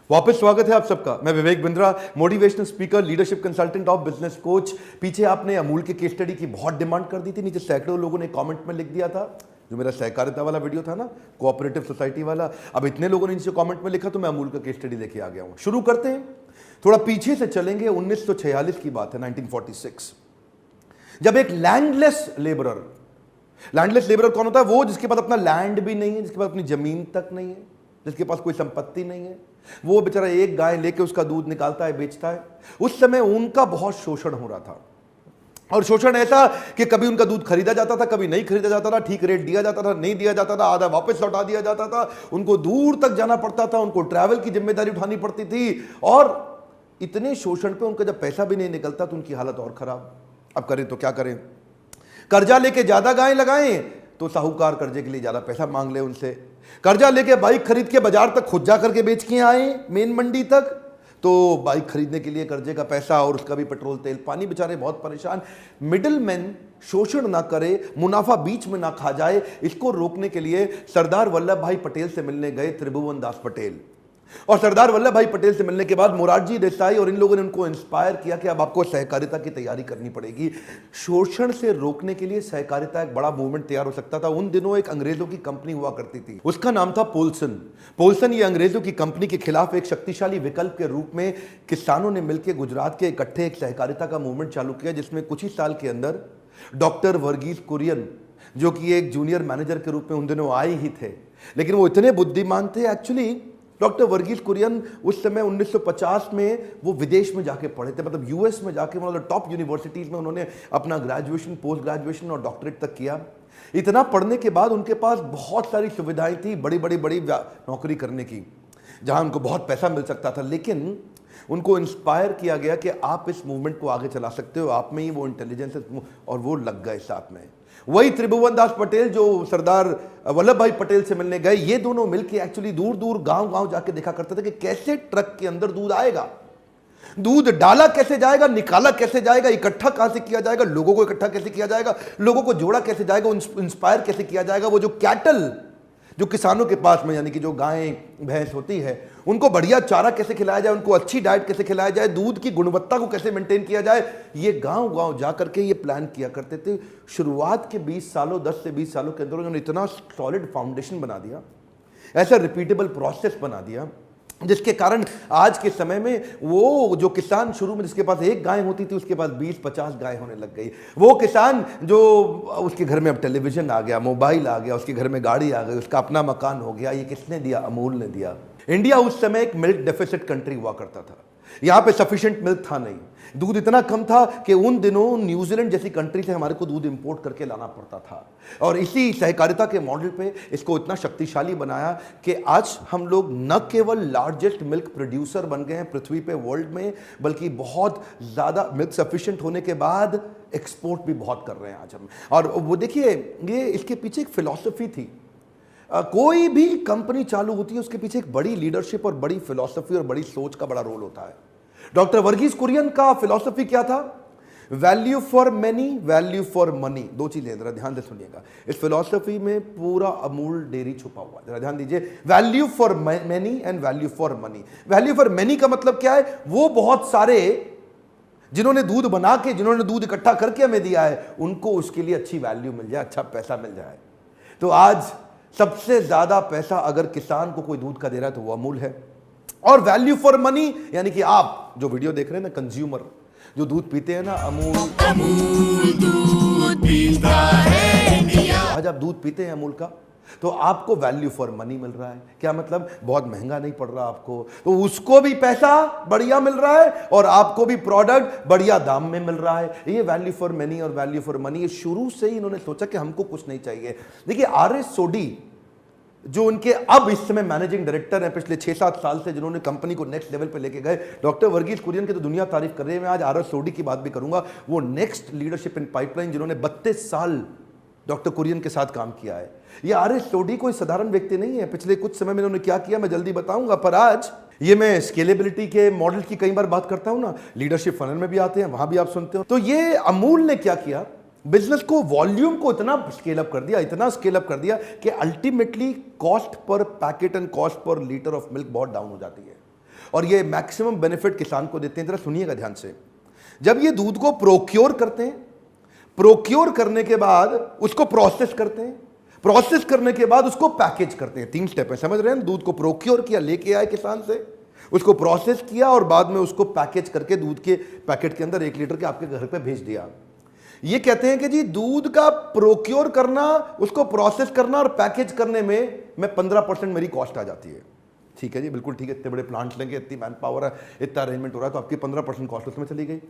वापस स्वागत है आप सबका। मैं Vivek Bindra, motivational speaker, leadership consultant और बिजनेस कोच। पीछे आपने अमूल के केस स्टडी की बहुत डिमांड कर दी थी, नीचे सैकड़ों लोगों ने कमेंट में लिख दिया था। जो मेरा सहकारिता वाला वीडियो था ना, कोऑपरेटिव सोसाइटी वाला, अब इतने लोगों ने नीचे कमेंट में लिखा तो मैं अमूल का केस स्टडी लेके आ गया हूं। शुरू करते हैं, थोड़ा पीछे से चलेंगे। 1946 की बात है, 1946, जब एक लैंडलेस लेबरर कौन होता है? वो जिसके पास अपना लैंड भी नहीं है, जिसके पास अपनी जमीन तक नहीं है, जिसके पास कोई संपत्ति नहीं है, वो बेचारा एक गाय लेके उसका दूध निकालता है, बेचता है। उस समय उनका बहुत शोषण हो रहा था, और शोषण ऐसा कि कभी उनका दूध खरीदा जाता था, कभी नहीं खरीदा जाता था, ठीक रेट दिया जाता था, नहीं दिया जाता था, आधा वापस लौटा दिया जाता था, उनको दूर तक जाना पड़ता था, उनको ट्रैवल की जिम्मेदारी उठानी पड़ती थी, और इतने शोषण पे उनका जब पैसा भी नहीं निकलता तो उनकी हालत और खराब। अब करें तो क्या करें? कर्जा लेके ज्यादा गाय लगाएं तो साहूकार कर्जे के लिए ज्यादा पैसा मांग ले उनसे। कर्जा लेके बाइक खरीद के बाजार तक खुद जा करके बेच के आए, मेन मंडी तक, तो बाइक खरीदने के लिए कर्जे का पैसा और उसका भी पेट्रोल तेल पानी, बेचारे बहुत परेशान। मिडिलमैन शोषण ना करे, मुनाफा बीच में ना खा जाए, इसको रोकने के लिए सरदार वल्लभ भाई पटेल से मिलने गए त्रिभुवन दास पटेल। और सरदार वल्लभ भाई पटेल से मिलने के बाद मोरारजी देसाई और इन लोगों ने उनको इंस्पायर किया कि अब आपको सहकारिता की तैयारी करनी पड़ेगी। शोषण से रोकने के लिए सहकारिता एक बड़ा मूवमेंट तैयार हो सकता था। उन दिनों एक अंग्रेजों की कंपनी हुआ करती थी, उसका नाम था पोल्सन। ये अंग्रेजों की कंपनी के खिलाफ एक शक्तिशाली विकल्प के रूप में किसानों ने मिलकर गुजरात के इकट्ठे एक सहकारिता का मूवमेंट चालू किया, जिसमें कुछ ही साल के अंदर डॉक्टर वर्गीस कुरियन, जो कि एक जूनियर मैनेजर के रूप में उन दिनों आए ही थे, लेकिन वो इतने बुद्धिमान थे। एक्चुअली डॉक्टर वर्गीस कुरियन उस समय 1950 में वो विदेश में जाके पढ़े थे, मतलब यूएस में जाके, मतलब टॉप यूनिवर्सिटीज में उन्होंने अपना ग्रेजुएशन, पोस्ट ग्रेजुएशन और डॉक्टरेट तक किया। इतना पढ़ने के बाद उनके पास बहुत सारी सुविधाएं थी, बड़ी नौकरी करने की, जहां उनको बहुत पैसा मिल सकता था। लेकिन उनको इंस्पायर किया गया कि आप इस मूवमेंट को आगे चला सकते हो, आप में ही वो इंटेलिजेंस है, और वो लग गए साथ में। वही त्रिभुवन दास पटेल जो सरदार वल्लभ भाई पटेल से मिलने गए, ये दोनों मिलके एक्चुअली दूर दूर गांव जाके देखा करते थे कि कैसे ट्रक के अंदर दूध आएगा, दूध डाला कैसे जाएगा, निकाला कैसे जाएगा, इकट्ठा कहां से किया जाएगा, लोगों को इकट्ठा कैसे किया जाएगा, लोगों को जोड़ा कैसे जाएगा, इंस्पायर कैसे किया जाएगा। वो जो कैटल जो किसानों के पास में, यानी कि जो गाय भैंस होती है, उनको बढ़िया चारा कैसे खिलाया जाए, उनको अच्छी डाइट कैसे खिलाया जाए, दूध की गुणवत्ता को कैसे मेंटेन किया जाए, ये गांव जा करके ये प्लान किया करते थे। शुरुआत के 20 सालों, 10 से 20 सालों के अंदर उन्होंने इतना सॉलिड फाउंडेशन बना दिया, ऐसा रिपीटेबल प्रोसेस बना दिया, जिसके कारण आज के समय में वो जो किसान शुरू में जिसके पास एक गाय होती थी, उसके पास 20-50 गाय होने लग गई। वो किसान जो उसके घर में अब टेलीविजन आ गया, मोबाइल आ गया, उसके घर में गाड़ी आ गई, उसका अपना मकान हो गया। ये किसने दिया? अमूल ने दिया। इंडिया उस समय एक मिल्क डेफिसिट कंट्री हुआ करता था, यहां पे सफिशिएंट मिल्क था नहीं, दूध इतना कम था कि उन दिनों न्यूजीलैंड जैसी कंट्री से हमारे को दूध इंपोर्ट करके लाना पड़ता था। और इसी सहकारिता के मॉडल पे इसको इतना शक्तिशाली बनाया कि आज हम लोग न केवल लार्जेस्ट मिल्क प्रोड्यूसर बन गए हैं पृथ्वी पे, वर्ल्ड में, बल्कि बहुत ज्यादा मिल्क सफिशिएंट होने के बाद एक्सपोर्ट भी बहुत कर रहे हैं आज हम। और वो देखिए, ये इसके पीछे एक फिलॉसफी थी। कोई भी कंपनी चालू होती है, उसके पीछे एक बड़ी लीडरशिप और बड़ी फिलॉसफी और बड़ी सोच का बड़ा रोल होता है। डॉक्टर वर्गीस कुरियन का फिलॉसफी क्या था? Value for many, value for money. दो चीजें जरा ध्यान से सुनिएगा, इस फिलॉसफी में पूरा अमूल डेयरी छुपा हुआ है, जरा ध्यान दीजिए। Value for many and value for money. Value for many का मतलब क्या है? वो बहुत सारे जिन्होंने दूध बना के, जिन्होंने दूध इकट्ठा करके हमें दिया है, उनको उसके लिए अच्छी वैल्यू मिल जाए, अच्छा पैसा मिल जाए। तो आज सबसे ज्यादा पैसा अगर किसान को कोई दूध का दे रहा है तो वो अमूल है। और वैल्यू फॉर मनी, यानी कि आप जो वीडियो देख रहे हैं ना, कंज्यूमर जो दूध पीते हैं ना, अमूल दूध पीता है इंडिया। आज आप दूध पीते हैं अमूल का, तो आपको वैल्यू फॉर मनी मिल रहा है। क्या मतलब? बहुत महंगा नहीं पड़ रहा आपको, तो उसको भी पैसा बढ़िया मिल रहा है और आपको भी प्रोडक्ट बढ़िया दाम में मिल रहा है। ये वैल्यू फॉर मनी और वैल्यू फॉर मनी, ये शुरू से ही इन्होंने सोचा कि हमको कुछ नहीं चाहिए। देखिए, आर.एस. सोडी जो उनके अब इस समय मैनेजिंग डायरेक्टर हैं, पिछले 6-7 साल से जिन्होंने कंपनी को नेक्स्ट लेवल पे लेके गए, डॉक्टर वर्गीस कुरियन की तो दुनिया तारीफ कर रही है। मैं आज आर.एस. सोडी की बात भी करूंगा, वो नेक्स्ट लीडरशिप इन पाइपलाइन, जिन्होंने 32 साल डॉक्टर कुरियन के साथ काम किया है। ये आर.एस. सोडी कोई साधारण व्यक्ति नहीं है। पिछले कुछ समय में उन्होंने क्या किया मैं जल्दी बताऊंगा, पर आज ये मैं स्केलेबिलिटी के मॉडल की कई बार बात करता हूं ना, लीडरशिप फनल में भी आते हैं, वहां भी आप सुनते हो। तो ये अमूल ने क्या किया, बिजनेस को, वॉल्यूम को इतना स्केल अप कर दिया कि ultimately cost per packet and cost per litre of milk बहुत डाउन हो जाती है। और ये मैक्सिमम बेनिफिट किसान को देते हैं। जरा सुनिएगा ध्यान से। जब ये दूध को प्रोक्योर करते हैं, प्रोक्योर करने के बाद उसको प्रोसेस करते हैं, प्रोसेस करने के बाद उसको पैकेज करते हैं। 3 स्टेप है, समझ रहे हैं? दूध को प्रोक्योर किया, लेके आए किसान से, उसको प्रोसेस किया और बाद में उसको पैकेज करके दूध के पैकेट के अंदर 1 लीटर के आपके घर पे भेज दिया। ये कहते हैं कि जी दूध का प्रोक्योर करना, उसको प्रोसेस करना और पैकेज करने में 15% मेरी कॉस्ट आ जाती है। ठीक है जी, बिल्कुल ठीक है। इतने बड़े प्लांट लेंगे, इतनी मैन पावर है, इतना अरेंजमेंट हो रहा है, तो आपकी 15% कॉस्ट उसमें चली गई।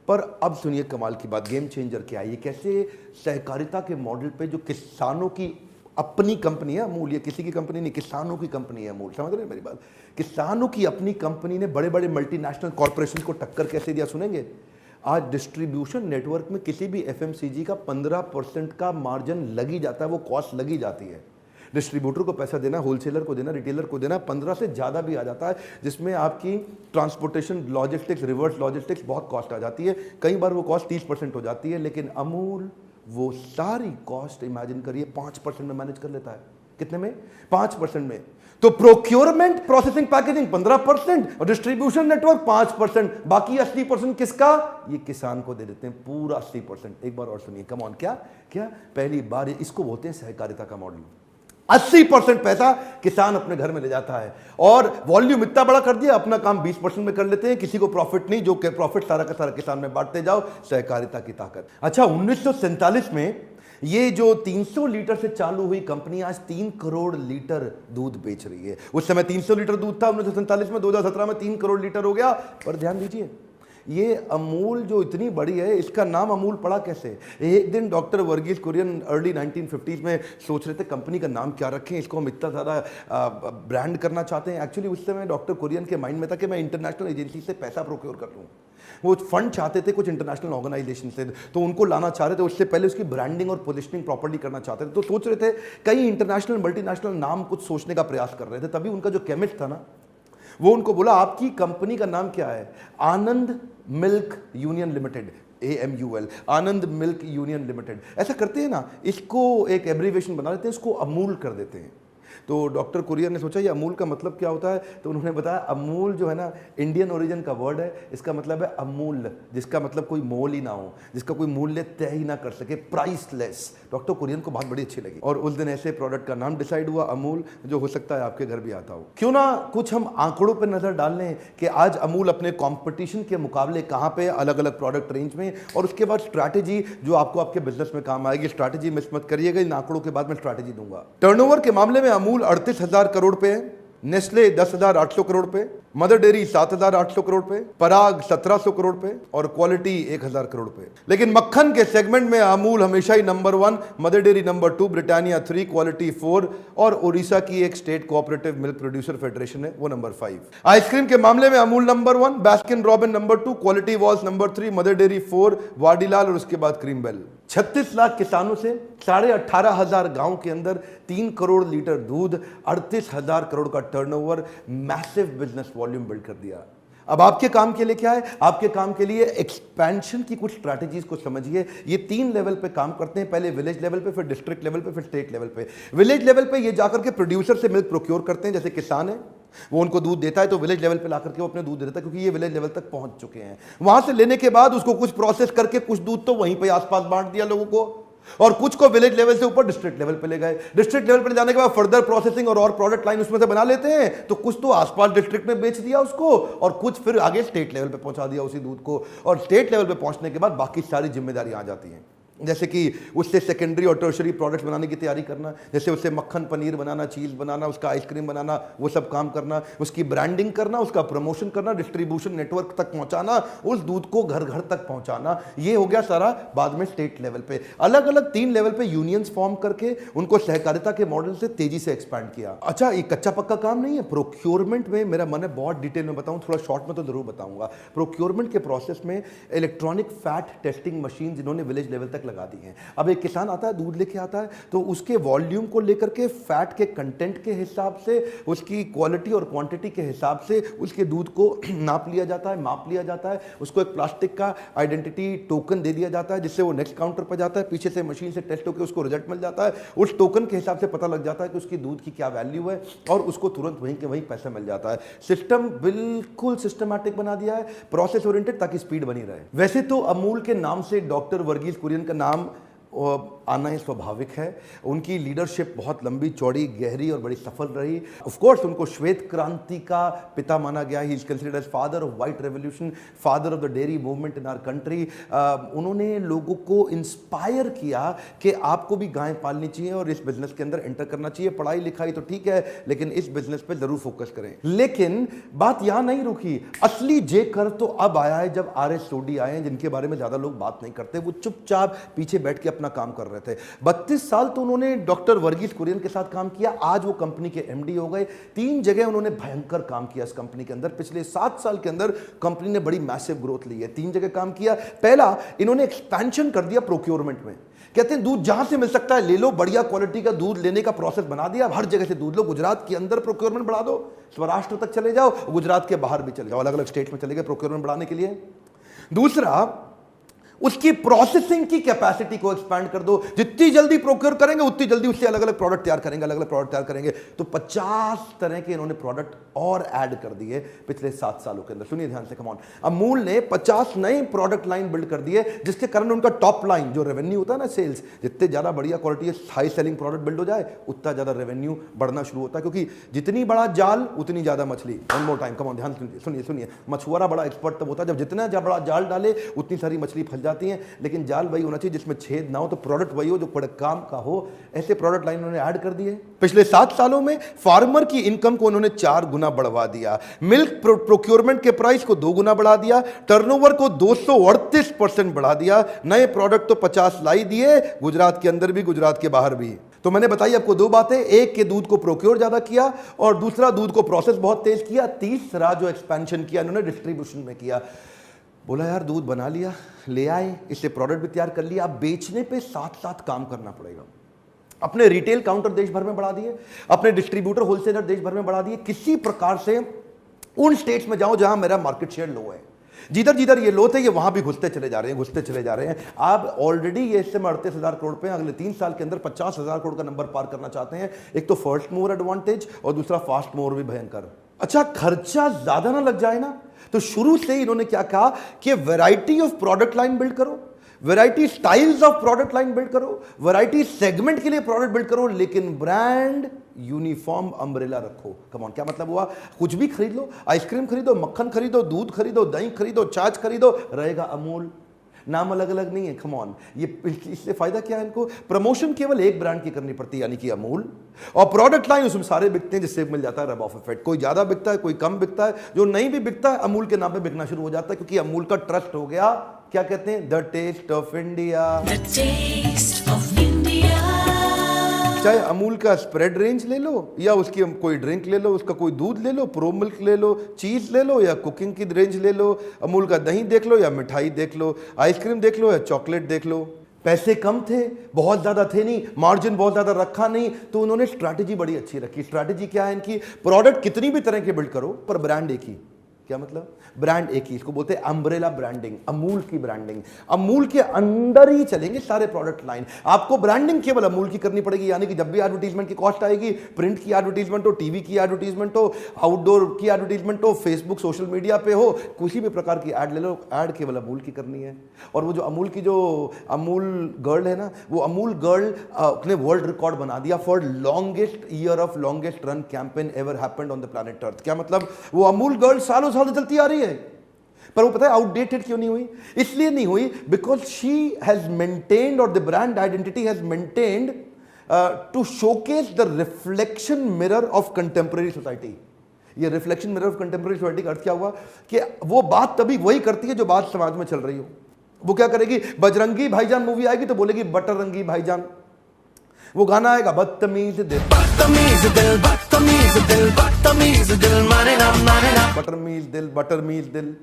पर अब सुनिए कमाल की बात, गेम चेंजर क्या है। ये कैसे सहकारिता के मॉडल पे जो किसानों की अपनी कंपनी है अमूल, ये किसी की कंपनी नहीं, किसानों की कंपनी है अमूल, समझ रहे हैं मेरी बात? किसानों की अपनी कंपनी ने बड़े बड़े मल्टीनेशनल कॉर्पोरेशन को टक्कर कैसे दिया, सुनेंगे? आज डिस्ट्रीब्यूशन नेटवर्क में किसी भी एफएमसीजी का 15% का मार्जिन लगी जाता है, वो कॉस्ट लगी जाती है। डिस्ट्रीब्यूटर को पैसा देना, होलसेलर को देना, रिटेलर को देना, 15 से ज़्यादा भी आ जाता है, जिसमें आपकी ट्रांसपोर्टेशन, लॉजिस्टिक्स, रिवर्स लॉजिस्टिक्स बहुत कॉस्ट आ जाती है। कई बार वो कॉस्ट 30% हो जाती है, लेकिन अमूल वो सारी कॉस्ट इमेजिन करिए 5% में मैनेज कर लेता है। कितने में? 5% में। तो प्रोक्योरमेंट, प्रोसेसिंग, पैकेजिंग 15% और डिस्ट्रीब्यूशन नेटवर्क 5%, बाकी 80% किसका? ये किसान को दे देते हैं पूरा 80%। एक बार और सुनिए, कम ऑन, क्या क्या पहली बार, इसको बोलते हैं सहकारिता का मॉडल। 80% पैसा किसान अपने घर में ले जाता है और वॉल्यूम इतना बड़ा कर दिया, अपना काम 20% में कर लेते हैं, किसी को प्रॉफिट नहीं, जो कि प्रॉफिट सारा का सारा किसान में बांटते जाओ। सहकारिता की ताकत। अच्छा, 1947 में ये जो 300 लीटर से चालू हुई कंपनी आज 3 करोड़ लीटर दूध बेच रही है। उस समय 300 लीटर दूध था 1947 में, 2017 में 3 करोड़ लीटर हो गया। पर ध्यान दीजिए, ये अमूल जो इतनी बड़ी है, इसका नाम अमूल पड़ा कैसे? एक दिन doctor Varghese Kurien early 1950s में सोच रहे थे कंपनी का नाम क्या रखें, इसको हम इतना ज़्यादा ब्रांड करना चाहते हैं। एक्चुअली उस समय डॉक्टर कुरियन के माइंड में था कि मैं इंटरनेशनल एजेंसी से पैसा प्रोक्योर कर लूँ। वो फंड चाहते थे कुछ इंटरनेशनल ऑर्गेनाइजेशन से, तो उनको लाना चाह रहे थे। उससे पहले उसकी ब्रांडिंग और पोजिशनिंग प्रॉपर्ली करना चाहते थे, तो सोच रहे थे कई इंटरनेशनल मल्टीनेशनल नाम कुछ सोचने का प्रयास कर रहे थे। तभी उनका जो केमिस्ट था ना, वो उनको बोला आपकी कंपनी का नाम क्या है? आनंद मिल्क यूनियन लिमिटेड, AMUL, आनंद मिल्क यूनियन लिमिटेड। ऐसा करते हैं ना, इसको एक एब्रीवेशन बना लेते हैं, इसको अमूल कर देते हैं। तो डॉक्टर कुरियन ने सोचा ये अमूल का मतलब क्या होता है, तो उन्होंने बताया अमूल जो है ना इंडियन ओरिजिन का वर्ड है, इसका मतलब है अमूल्य, जिसका मतलब कोई मोल ही ना हो, जिसका कोई मूल्य तय ही ना कर सके, प्राइसलेस। डॉक्टर कुरियन को बहुत बड़ी अच्छी लगी और उस दिन ऐसे प्रोडक्ट का नाम डिसाइड हुआ अमूल, जो हो सकता है आपके घर भी आता हो। क्यों ना कुछ हम आंकड़ों पर नजर डाल लें कि आज अमूल अपने कॉम्पिटिशन के मुकाबले कहाँ पे, अलग अलग प्रोडक्ट रेंज में, और उसके बाद स्ट्रैटेजी जो आपको आपके बिजनेस में काम आएगी। स्ट्रैटेजी मिस मत करिएगा, इन आंकड़ों के बाद मैं स्ट्रैटेजी दूंगा। टर्नओवर के मामले में अमूल 38,000 करोड़ पे है, नेस्ले 10,800 करोड़ पे, मदर डेयरी 7,800 करोड़ पे, पराग 1,700 करोड़ पे और क्वालिटी 1,000 करोड़ पे। लेकिन मक्खन के सेगमेंट में अमूल हमेशा ही number 1, Mother Dairy number 2, Britannia 3, Kwality 4 और उड़ीसा की एक state cooperative milk producer federation है वो नंबर 5। आइसक्रीम के मामले में Amul number 1, Baskin Robbin number 2, Kwality Walls number 3, Mother Dairy 4, Vadilal और उसके बाद क्रीम बेल। 36 लाख किसानों से 18,500 गांव के अंदर 3 करोड़ लीटर दूध, 38,000 करोड़ का turnover, massive business volume build कर दिया। अब आपके काम के लिए क्या है? आपके काम के लिए एक्सपेंशन की कुछ स्ट्रैटेजीज को समझिए। ये 3 लेवल पे काम करते हैं, पहले विलेज लेवल पे, फिर डिस्ट्रिक्ट लेवल पे, फिर स्टेट लेवल पे। विलेज लेवल पे ये जाकर के प्रोड्यूसर से मिल्क प्रोक्योर करते हैं, जैसे किसान है वो उनको दूध देता है, तो विलेज लेवल पे ला करके वो अपने दूध देता है, क्योंकि ये विलेज लेवल तक पहुंच चुके हैं। वहां से लेने के बाद उसको कुछ प्रोसेस करके कुछ दूध तो वहीं पे आसपास बांट दिया लोगों को, और कुछ को विलेज लेवल से ऊपर डिस्ट्रिक्ट लेवल पे ले गए। डिस्ट्रिक्ट लेवल पे ले जाने के बाद फर्दर प्रोसेसिंग और प्रोडक्ट लाइन उसमें से बना लेते हैं, तो कुछ तो आसपास डिस्ट्रिक्ट में बेच दिया उसको, और कुछ फिर आगे स्टेट लेवल पे पहुंचा दिया उसी दूध को। और स्टेट लेवल पे पहुंचने के बाद बाकी सारी जिम्मेदारी आ जाती हैं, जैसे कि उससे सेकेंडरी और टर्शरी प्रोडक्ट्स बनाने की तैयारी करना, जैसे उससे मक्खन पनीर बनाना, चीज़ बनाना, उसका आइसक्रीम बनाना, वो सब काम करना, उसकी ब्रांडिंग करना, उसका प्रमोशन करना, डिस्ट्रीब्यूशन नेटवर्क तक पहुंचाना, उस दूध को घर घर तक पहुंचाना। ये हो गया सारा बाद में स्टेट लेवल पे। अलग अलग 3 लेवल पे यूनियंस फॉर्म करके उनको सहकारिता के मॉडल से तेजी से एक्सपैंड किया। अच्छा, ये कच्चा पक्का काम नहीं है। प्रोक्योरमेंट में मेरा मन है बहुत डिटेल में बताऊं, थोड़ा शॉर्ट में तो जरूर बताऊंगा। प्रोक्योरमेंट के प्रोसेस में इलेक्ट्रॉनिक फैट टेस्टिंग मशीन जिन्होंने विलेज लेवल तक लगा दी हैं। अब एक किसान आता है, दूध लेके आता है, तो उसके वॉल्यूम को लेकर के, फैट के कंटेंट के हिसाब से, उसकी क्वालिटी और क्वांटिटी के हिसाब से उसके दूध को नाप लिया जाता है, माप लिया जाता है, उसको एक प्लास्टिक का आइडेंटिटी टोकन दे दिया जाता है, जिससे वो नेक्स्ट काउंटर पर जाता है, पीछे से मशीन से टेस्ट होकर उसको रिजल्ट मिल जाता है। उस टोकन के हिसाब से पता लग जाता है कि उसकी दूध की क्या वैल्यू है, और उसको तुरंत वहीं के वहीं पैसा मिल जाता है। सिस्टम बिल्कुल सिस्टमैटिक बना दिया है, प्रोसेस ओरिएंटेड, ताकि स्पीड बनी रहे। वैसे तो अमूल के नाम से डॉक्टर वर्गीस कुरियन का नाम आना ही स्वाभाविक है। उनकी लीडरशिप बहुत लंबी चौड़ी, गहरी और बड़ी सफल रही। ऑफ कोर्स उनको श्वेत क्रांति का पिता माना गया। He is considered as father of white revolution, father of the dairy movement in our country. उन्होंने लोगों को इंस्पायर किया कि आपको भी गाय पालनी चाहिए और इस बिजनेस के अंदर एंटर करना चाहिए। पढ़ाई लिखाई तो ठीक है, लेकिन इस बिजनेस पे जरूर फोकस करें। लेकिन बात यहां नहीं रुकी। असली जे कर तो अब आया है, जब आर एस सोडी आए हैं, जिनके बारे में ज्यादा लोग बात नहीं करते। वो चुपचाप पीछे बैठ के अपना काम कर रहे थे। 32 साल तो उन्होंने डॉक्टर वर्गीस कुरियन के साथ काम किया। आज वो कंपनी के एमडी हो गए। 3 जगह उन्होंने भयंकर काम किया इस कंपनी के अंदर। पिछले 7 साल के अंदर कंपनी ने बड़ी मैसिव ग्रोथ ली है। 3 जगह काम किया। पहला, इन्होंने एक्सपेंशन कर दिया प्रोक्योरमेंट में। कहते हैं दूध जहां से मिल सकता है ले लो, बढ़िया क्वालिटी का दूध लेने का प्रोसेस बना दिया। हर जगह से दूध लो। गुजरात के अंदर प्रोक्योरमेंट बढ़ा दो, स्वराष्ट्र तक चले जाओ, गुजरात के बाहर भी चले जाओ, अलग अलग स्टेट में चले गए प्रोक्योरमेंट बढ़ाने के लिए। दूसरा, उसकी प्रोसेसिंग की कैपेसिटी को एक्सपैंड कर दो। जितनी जल्दी प्रोक्योर करेंगे उतनी जल्दी उससे अलग अलग प्रोडक्ट तैयार करेंगे, अलग अलग प्रोडक्ट तैयार करेंगे। तो 50 तरह के इन्होंने प्रोडक्ट और ऐड कर दिए पिछले 7 सालों के अंदर। सुनिए ध्यान से, कम ऑन। अमूल ने 50 नए प्रोडक्ट लाइन बिल्ड कर दिए, जिसके कारण उनका टॉप लाइन जो रेवेन्यू होता है ना, सेल्स, जितने ज्यादा बढ़िया quality high selling product build हो जाए, उतना ज्यादा रेवेन्यू बढ़ना शुरू होता है। क्योंकि जितनी बड़ा जाल उतनी ज्यादा मछली। One more time, come on, ध्यान सुनिए सुनिए। मछुआरा बड़ा एक्सपर्ट तब होता है जब जितना बड़ा जाल डाले उतनी सारी मछली फंस जाती है। लेकिन जाल वही होना चाहिए जिसमें छेद ना हो, तो प्रोडक्ट वही हो जो बड़े काम का हो। ऐसे प्रोडक्ट लाइन उन्होंने ऐड कर दिए। पिछले 7 सालों में फार्मर की इनकम को उन्होंने 4 गुना बढ़वा दिया। मिल्क प्रोक्योरमेंट के प्राइस को 2 गुना बढ़ा दिया। टर्नओवर को 238% बढ़ा दिया। नए प्रोडक्ट तो 50 लाई दिए, गुजरात के अंदर भी, गुजरात के बाहर भी। तो मैंने बताई आपको 2 बातें। एक के दूध को प्रोक्योर ज्यादा किया, और दूसरा दूध को प्रोसेस बहुत तेज किया। तीसरा जो एक्सपेंशन किया इन्होंने डिस्ट्रीब्यूशन में किया। बोला यार दूध बना लिया, ले आए, इससे प्रोडक्ट भी तैयार कर लिया, अब बेचने पे साथ साथ काम करना पड़ेगा। अपने रिटेल काउंटर देश भर में बढ़ा दिए, अपने डिस्ट्रीब्यूटर होलसेलर देश भर में बढ़ा दिए। किसी प्रकार से उन स्टेट्स में जाओ जहां मेरा मार्केट शेयर लो है। जिधर जिधर ये लो थे, ये वहां भी घुसते चले जा रहे हैं, घुसते चले जा रहे हैं। आप ऑलरेडी ये इस समय 38,000 करोड़ पे, अगले 3 साल के अंदर 50,000 करोड़ का नंबर पार करना चाहते हैं। एक तो फर्स्ट मूवर एडवांटेज, और दूसरा फास्ट मूवर भी भयंकर। अच्छा, खर्चा ज्यादा ना लग जाए ना, तो शुरू से इन्होंने क्या कहा कि variety of product line build करो, variety styles of product line build करो, वैरायटी सेगमेंट के लिए प्रोडक्ट बिल्ड करो, लेकिन ब्रांड यूनिफॉर्म अम्ब्रेला रखो। कम ऑन, क्या मतलब हुआ? कुछ भी खरीद लो, आइसक्रीम खरीदो, मक्खन खरीदो, दूध खरीदो, दही खरीदो, छाछ खरीदो, रहेगा अमूल। नाम अलग अलग नहीं है। कम ऑन, ये इससे फायदा क्या है इनको? प्रमोशन केवल एक ब्रांड की करनी पड़ती है, यानी कि अमूल, और प्रोडक्ट लाइन उसमें सारे बिकते हैं, जिससे मिल जाता है रब ऑफ इफेक्ट। कोई ज्यादा बिकता है, कोई कम बिकता है। जो नहीं भी बिकता है, अमूल के नाम पे बिकना शुरू हो जाता है, क्योंकि अमूल का ट्रस्ट हो गया। क्या कहते हैं? The taste of India. चाहे अमूल का स्प्रेड रेंज ले लो, या उसकी कोई ड्रिंक ले लो, उसका कोई दूध ले लो, प्रो मिल्क ले लो, चीज ले लो, या कुकिंग की रेंज ले लो, अमूल का दही देख लो, या मिठाई देख लो, आइसक्रीम देख लो, या चॉकलेट देख लो। पैसे कम थे, बहुत ज्यादा थे नहीं, मार्जिन बहुत ज्यादा रखा नहीं, तो उन्होंने स्ट्रैटेजी बड़ी अच्छी रखी। स्ट्रैटेजी क्या है इनकी? प्रोडक्ट कितनी भी तरह के बिल्ड करो, पर ब्रांड एक ही। क्या मतलब? ब्रांड एक ही। इसको बोलते हैं अम्ब्रेला ब्रांडिंग, अमूल की ब्रांडिंग। अमूल के अंदर ही चलेंगे सारे प्रोडक्ट लाइन। आपको ब्रांडिंग केवल अमूल की करनी पड़ेगी, यानी कि जब भी एडवर्टीजमेंट की कॉस्ट आएगी, प्रिंट की एडवर्टीजमेंट हो, टीवी की एडवर्टीजमेंट हो, आउटडोर की एडवर्टीजमेंट हो, फेसबुक सोशल मीडिया पे हो, किसी भी प्रकार की एड ले लो, एड केवल अमूल की करनी है। और वो जो अमूल की जो अमूल गर्ल है ना, वो अमूल गर्ल ने वर्ल्ड रिकॉर्ड बना दिया for longest year of longest run campaign ever happened on the planet earth. क्या मतलब? वो अमूल गर्ल सालों साल चलती आ रही है, पर वो पता है आउटडेटेड क्यों नहीं हुई? इसलिए नहीं हुई बिकॉज शी हैज मेंटेन्ड, और the brand identity has maintained to showcase the reflection mirror of contemporary society. ये reflection mirror of contemporary society का अर्थ क्या हुआ? कि वो बात तभी वही करती है जो बात समाज में चल रही हो। वो क्या करेगी? बजरंगी भाईजान मूवी आएगी तो बोलेगी बटरंगी भाईजान। वो गाना आएगा बदतमीज दिल, बदतमीज दिल, बदतमीज दिल, बदतमीज दिल, माने ना बटरमीज दिल, बटरमीज दिल।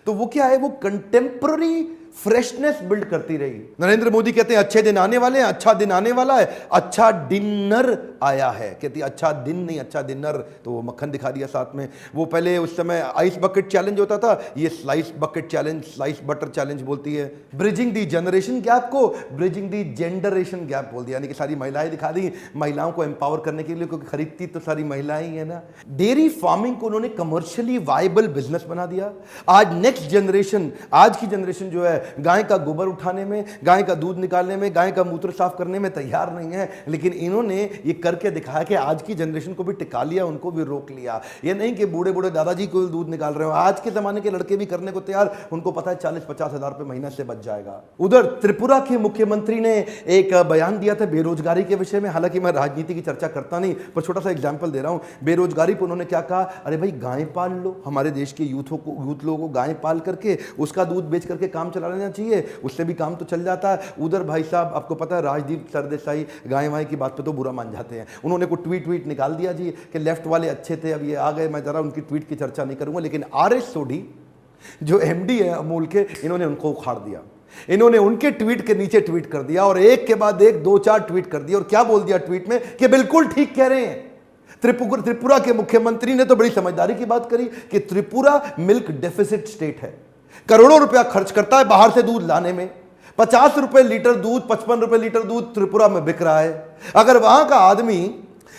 तो वो क्या है? वो कंटेम्पररी फ्रेशनेस बिल्ड करती रही। नरेंद्र मोदी कहते हैं अच्छे दिन आने वाले हैं, अच्छा दिन आने वाला है, अच्छा डिनर आया है। कहती अच्छा दिन नहीं, अच्छा डिनर। तो वो मक्खन दिखा दिया साथ में। वो पहले उस समय आइस बकेट चैलेंज होता था, ये slice bucket challenge, slice butter challenge बोलती है। ब्रिजिंग दी जनरेशन गैप को ब्रिजिंग दी जेंडरेशन गैप बोल दिया, यानी कि सारी महिलाएं दिखा दी, महिलाओं को एम्पावर करने के लिए, क्योंकि खरीदती तो सारी महिलाएं ही है ना। डेयरी फार्मिंग को उन्होंने कमर्शियली वायबल बिजनेस बना दिया। आज नेक्स्ट जनरेशन, आज की जनरेशन जो है, गाय का गोबर उठाने में, गाय का दूध निकालने में, गाय का मूत्र साफ करने में तैयार नहीं है, लेकिन इन्होंने ये करके दिखाया कि आज की जनरेशन को भी टिका लिया, उनको भी रोक लिया। ये नहीं कि बूढ़े बूढ़े दादाजी को दूध निकाल रहे हो, आज के जमाने के लड़के भी करने को तैयार, उनको पता है 40-50 हजार रुपए महीना से बच जाएगा। उधर त्रिपुरा के मुख्यमंत्री ने एक बयान दिया था बेरोजगारी के विषय में। हालांकि मैं राजनीति की चर्चा करता नहीं, पर छोटा सा एग्जाम्पल दे रहा हूं। बेरोजगारी पर उन्होंने क्या कहा, अरे भाई गाय पाल लो, हमारे देश के यूथ लोगों को गाय पाल करके उसका दूध बेच करके काम चला लेना चाहिए, उससे भी काम तो चल जाता है। उधर भाई साहब आपको पता है राजदीप सरदेसाई गाय वाय की बात पे तो बुरा मान जाते हैं, उन्होंने को ट्वीट निकाल दिया जी कि लेफ्ट वाले अच्छे थे, अब ये आ गए। मैं जरा उनकी ट्वीट की चर्चा नहीं करूंगा, लेकिन आरएस सोढी जो एमडी है अमूल के, इन्होंने उनको उखाड़ दिया। इन्होंने उनके ट्वीट के नीचे ट्वीट कर दिया, और एक के बाद एक 2-4 ट्वीट कर दिया। और क्या बोल दिया ट्वीट में कि बिल्कुल ठीक कह रहे हैं। त्रिपुरा के मुख्यमंत्री ने तो बड़ी समझदारी की बात करी कि त्रिपुरा मिल्क डेफिसिट स्टेट है, करोड़ों रुपया खर्च करता है बाहर से दूध लाने में। 50 रुपए लीटर दूध, 55 रुपए लीटर दूध त्रिपुरा में बिक रहा है। अगर वहां का आदमी,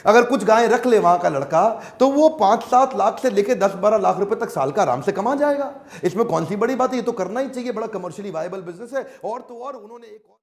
अगर कुछ गायें रख ले वहां का लड़का, तो वो 5-7 लाख से लेकर 10-12 लाख रुपए तक साल का आराम से कमा जाएगा। इसमें कौन सी बड़ी बात है, ये तो करना ही चाहिए, बड़ा कमर्शियली वायबल बिजनेस है। और तो और उन्होंने एक